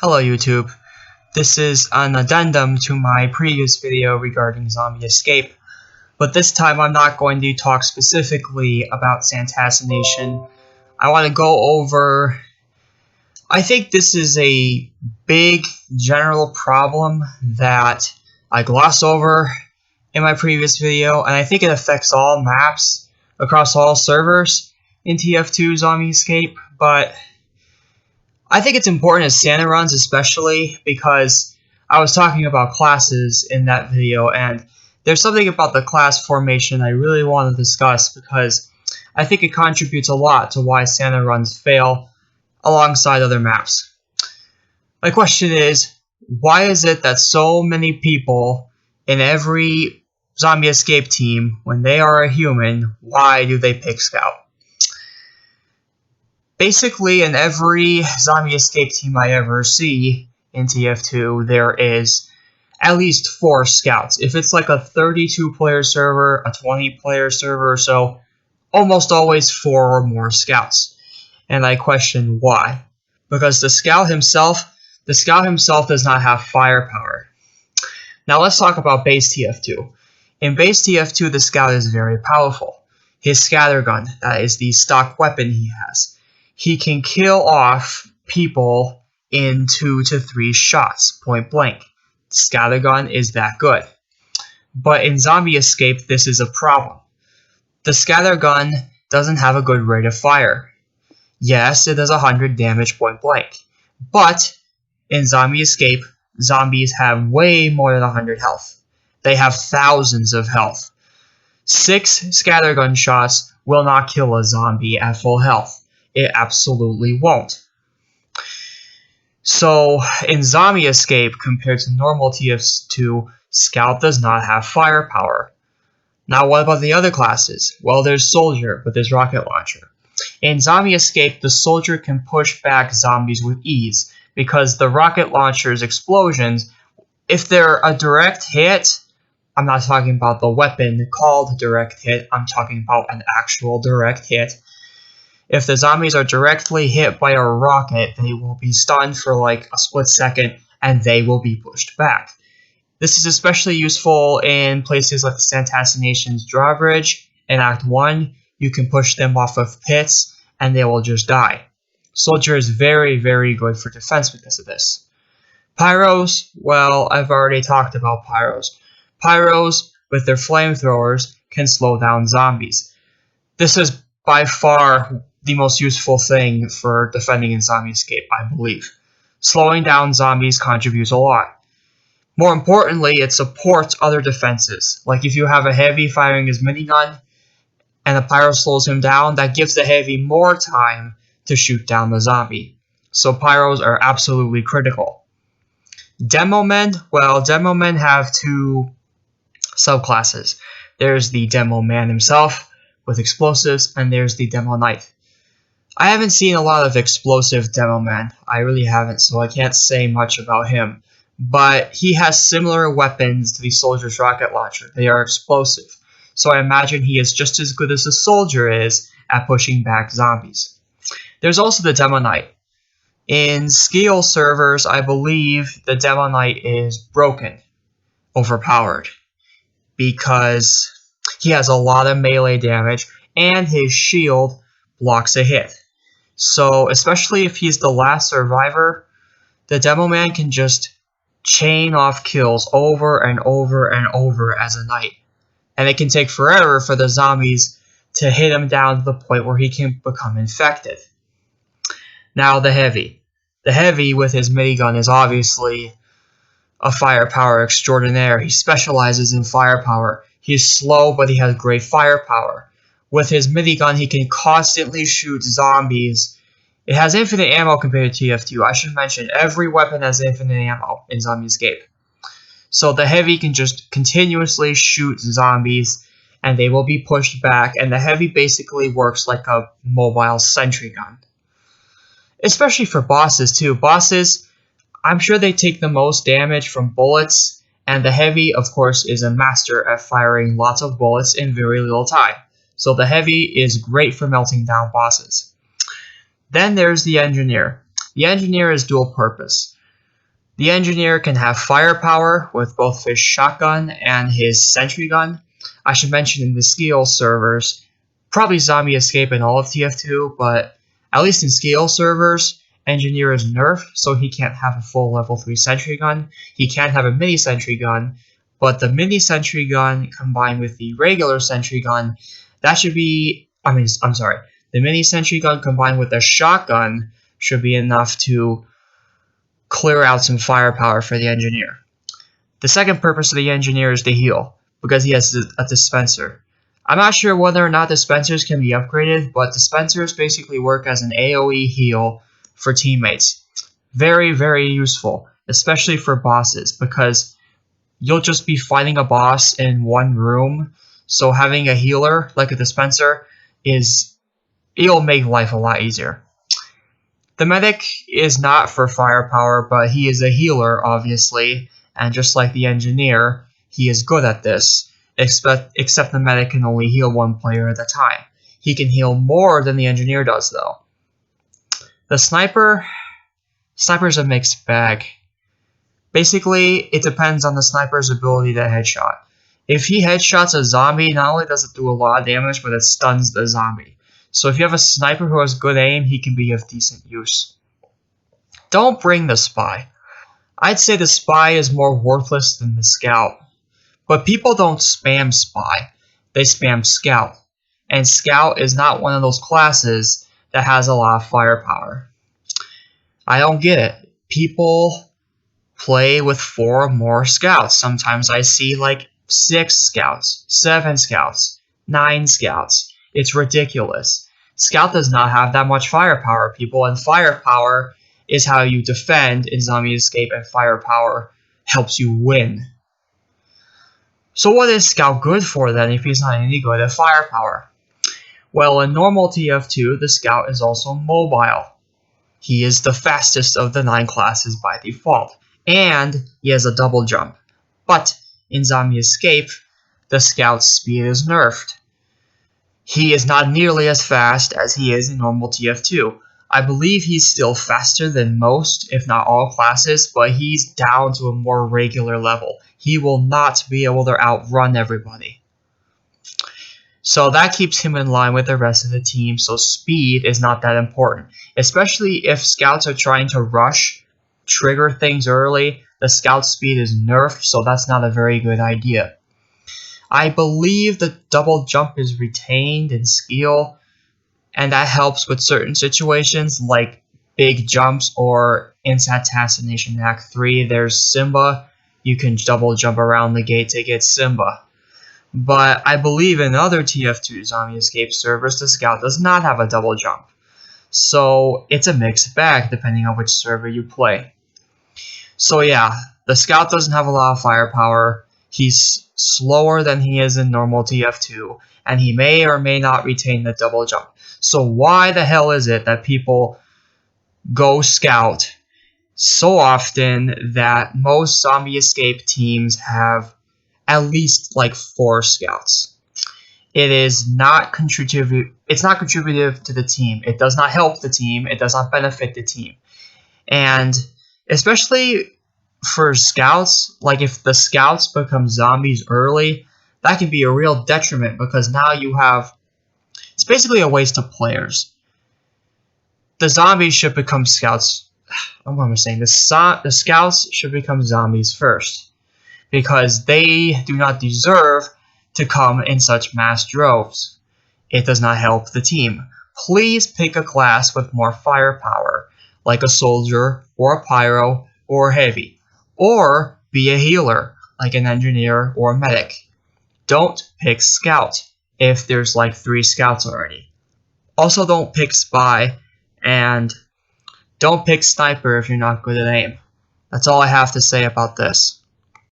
Hello YouTube, this is an addendum to my previous video regarding Zombie Escape, but this time I'm not going to talk specifically about Santassination. I want to go over, I think this is a big general problem that I glossed over in my previous video, and I think it affects all maps across all servers in TF2 Zombie Escape, but I think it's important as Santa runs, especially because I was talking about classes in that video, and there's something about the class formation I really want to discuss because I think it contributes a lot to why Santa runs fail alongside other maps. My question is, why is it that so many people in every Zombie Escape team, when they are a human, why do they pick Scout? Basically, in every Zombie Escape team I ever see in TF2, there is at least 4 scouts. If it's like a 32-player server, a 20-player server or so, almost always 4 or more scouts. And I question why. Because the scout himself does not have firepower. Now let's talk about base TF2. In base TF2, the scout is very powerful. His scattergun, that is the stock weapon he has. He can kill off people in 2 to 3 shots, point blank. Scattergun is that good. But in Zombie Escape, this is a problem. The scattergun doesn't have a good rate of fire. Yes, it does 100 damage point blank. But in Zombie Escape, zombies have way more than 100 health. They have thousands of health. 6 scattergun shots will not kill a zombie at full health. It absolutely won't. So, in Zombie Escape, compared to normal TF2, Scout does not have firepower. Now, what about the other classes? Well, there's Soldier, but there's Rocket Launcher. In Zombie Escape, the Soldier can push back zombies with ease, because the Rocket Launcher's explosions, if they're a direct hit, I'm not talking about the weapon called direct hit, I'm talking about an actual direct hit. If the zombies are directly hit by a rocket, they will be stunned for like a split second, and they will be pushed back. This is especially useful in places like the Santassination's drawbridge. In Act 1, you can push them off of pits, and they will just die. Soldier is very, very good for defense because of this. Pyros, well, I've already talked about Pyros. Pyros, with their flamethrowers, can slow down zombies. This is by far the most useful thing for defending in Zombie Escape, I believe. Slowing down zombies contributes a lot. More importantly, it supports other defenses. Like if you have a heavy firing his minigun, and the pyro slows him down, that gives the heavy more time to shoot down the zombie. So pyros are absolutely critical. Demo men, well, demo men have 2 subclasses. There's the demo man himself with explosives, and there's the demo knight. I haven't seen a lot of explosive demo man. I really haven't, so I can't say much about him. But he has similar weapons to the soldier's rocket launcher. They are explosive. So I imagine he is just as good as the soldier is at pushing back zombies. There's also the demo knight. In skill servers, I believe the demo knight is broken, overpowered, because he has a lot of melee damage and his shield blocks a hit. So, especially if he's the last survivor, the demo man can just chain off kills over and over and over as a knight. And it can take forever for the zombies to hit him down to the point where he can become infected. Now, the heavy. The heavy with his minigun is obviously a firepower extraordinaire. He specializes in firepower. He's slow, but he has great firepower. With his minigun, he can constantly shoot zombies. It has infinite ammo compared to TF2. I should mention, every weapon has infinite ammo in Zombie Escape. So the heavy can just continuously shoot zombies, and they will be pushed back, and the heavy basically works like a mobile sentry gun. Especially for bosses, too. Bosses, I'm sure they take the most damage from bullets, and the heavy, of course, is a master at firing lots of bullets in very little time. So the heavy is great for melting down bosses. Then there's the engineer. The engineer is dual purpose. The engineer can have firepower with both his shotgun and his sentry gun. I should mention in the skill servers, probably Zombie Escape and all of TF2, but at least in skill servers, engineer is nerfed, so he can't have a full level 3 sentry gun. He can have a mini sentry gun, but the mini sentry gun combined with the regular sentry gun, that should be, the mini sentry gun combined with the shotgun should be enough to clear out some firepower for the engineer. The second purpose of the engineer is to heal, because he has a dispenser. I'm not sure whether or not dispensers can be upgraded, but dispensers basically work as an AoE heal for teammates. Very, very useful, especially for bosses, because you'll just be fighting a boss in one room, so having a healer, like a dispenser, it'll make life a lot easier. The medic is not for firepower, but he is a healer, obviously, and just like the engineer, he is good at this, except the medic can only heal one player at a time. He can heal more than the engineer does, though. The sniper's a mixed bag. Basically, it depends on the sniper's ability to headshot. If he headshots a zombie, not only does it do a lot of damage, but it stuns the zombie. So if you have a sniper who has good aim, he can be of decent use. Don't bring the spy. I'd say the spy is more worthless than the scout. But people don't spam spy. They spam scout. And scout is not one of those classes that has a lot of firepower. I don't get it. People play with 4 or more scouts. Sometimes I see like 6 scouts, 7 scouts, 9 scouts. It's ridiculous. Scout does not have that much firepower, people, and firepower is how you defend in Zombie Escape, and firepower helps you win. So what is Scout good for then if he's not any good at firepower? Well, in normal TF2, the Scout is also mobile. He is the fastest of the 9 classes by default, and he has a double jump. But in Zombie Escape, the Scout's speed is nerfed. He is not nearly as fast as he is in normal TF2. I believe he's still faster than most, if not all classes, but he's down to a more regular level. He will not be able to outrun everybody. So that keeps him in line with the rest of the team, so speed is not that important. Especially if scouts are trying to rush, trigger things early, the scout speed is nerfed, so that's not a very good idea. I believe the double jump is retained in skill, and that helps with certain situations like big jumps, or in Assassination Act 3 there's Simba. You can double jump around the gate to get Simba. But I believe in other TF2 Zombie Escape servers the scout does not have a double jump. So it's a mixed bag depending on which server you play. So yeah, the scout doesn't have a lot of firepower. He's slower than he is in normal TF2, and he may or may not retain the double jump. So why the hell is it that people go scout so often that most Zombie Escape teams have at least like 4 scouts? It is not it's not contributive to the team. It does not help the team. It does not benefit the team. And especially for scouts, like if the scouts become zombies early, that can be a real detriment, because now you have, it's basically a waste of players. The zombies should become scouts. What am I saying? The scouts should become zombies first, because they do not deserve to come in such mass droves. It does not help the team. Please pick a class with more firepower, like a soldier, or a pyro, or a heavy. Or be a healer, like an engineer or a medic. Don't pick scout if there's like 3 scouts already. Also don't pick spy, and don't pick sniper if you're not good at aim. That's all I have to say about this.